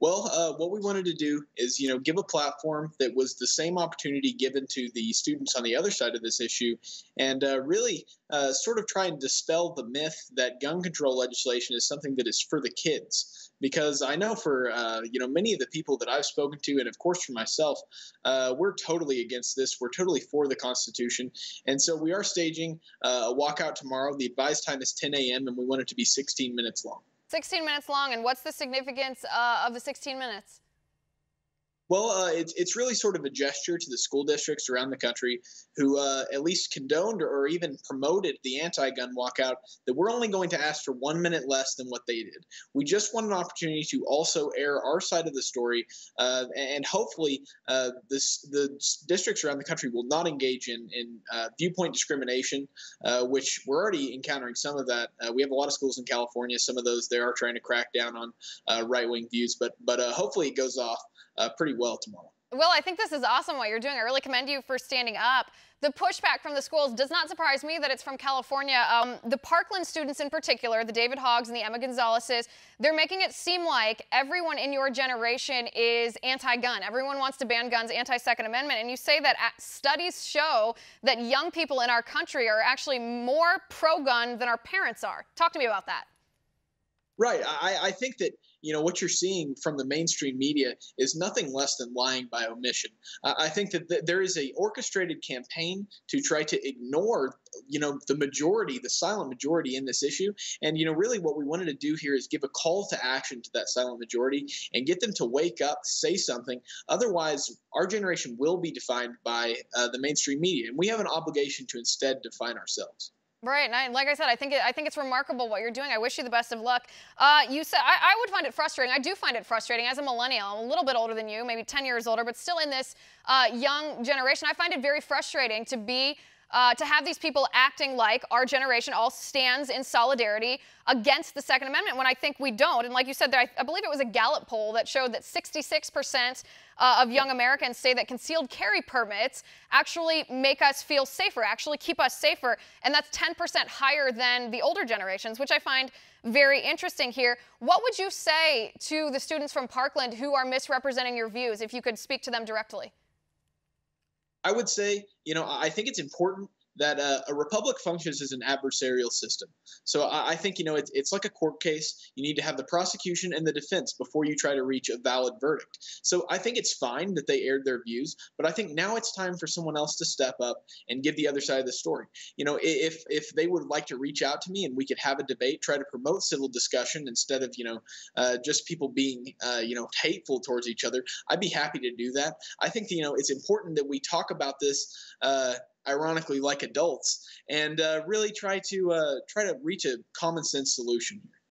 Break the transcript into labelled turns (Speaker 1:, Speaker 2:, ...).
Speaker 1: Well, what we wanted to do is, give a platform that was the same opportunity given to the students on the other side of this issue, and really sort of try and dispel the myth that gun control legislation is something that is for the kids. Because I know for many of the people that I've spoken to, and of course for myself, we're totally against this. We're totally for the Constitution, and so we are staging a walkout tomorrow. The advised time is 10 a.m., and we want it to be 16 minutes long.
Speaker 2: 16 minutes long, and what's the significance of the 16 minutes?
Speaker 1: Well, it's really sort of a gesture to the school districts around the country who at least condoned or even promoted the anti-gun walkout that we're only going to ask for 1 minute less than what they did. We just want an opportunity to also air our side of the story, and hopefully the districts around the country will not engage in viewpoint discrimination, which we're already encountering some of that. We have a lot of schools in California. Some of those they are trying to crack down on right-wing views, but hopefully it goes off pretty well tomorrow.
Speaker 2: Will, I think this is awesome what you're doing. I really commend you for standing up. The pushback from the schools does not surprise me that it's from California. The Parkland students in particular, the David Hoggs and the Emma Gonzalez's, they're making it seem like everyone in your generation is anti-gun. Everyone wants to ban guns, anti-Second Amendment. And you say that studies show that young people in our country are actually more pro-gun than our parents are. Talk to me about that.
Speaker 1: Right. I think that, what you're seeing from the mainstream media is nothing less than lying by omission. I think that there is a orchestrated campaign to try to ignore, the majority, the silent majority in this issue. And, really what we wanted to do here is give a call to action to that silent majority and get them to wake up, say something. Otherwise, our generation will be defined by the mainstream media. And we have an obligation to instead define ourselves.
Speaker 2: Right, and like I said, I think it's remarkable what you're doing. I wish you the best of luck. You said I would find it frustrating. I do find it frustrating as a millennial. I'm a little bit older than you, maybe 10 years older, but still in this young generation. I find it very frustrating to have these people acting like our generation all stands in solidarity against the Second Amendment when I think we don't. And like you said, I believe it was a Gallup poll that showed that 66% of young Americans say that concealed carry permits actually make us feel safer, actually keep us safer. And that's 10% higher than the older generations, which I find very interesting here. What would you say to the students from Parkland who are misrepresenting your views, if you could speak to them directly?
Speaker 1: I would say, I think it's important that a republic functions as an adversarial system. So I think, it's like a court case. You need to have the prosecution and the defense before you try to reach a valid verdict. So I think it's fine that they aired their views, but I think now it's time for someone else to step up and give the other side of the story. If they would like to reach out to me and we could have a debate, try to promote civil discussion instead of, just people being, hateful towards each other, I'd be happy to do that. I think, it's important that we talk about this, ironically, like adults, and really try to reach a common sense solution here.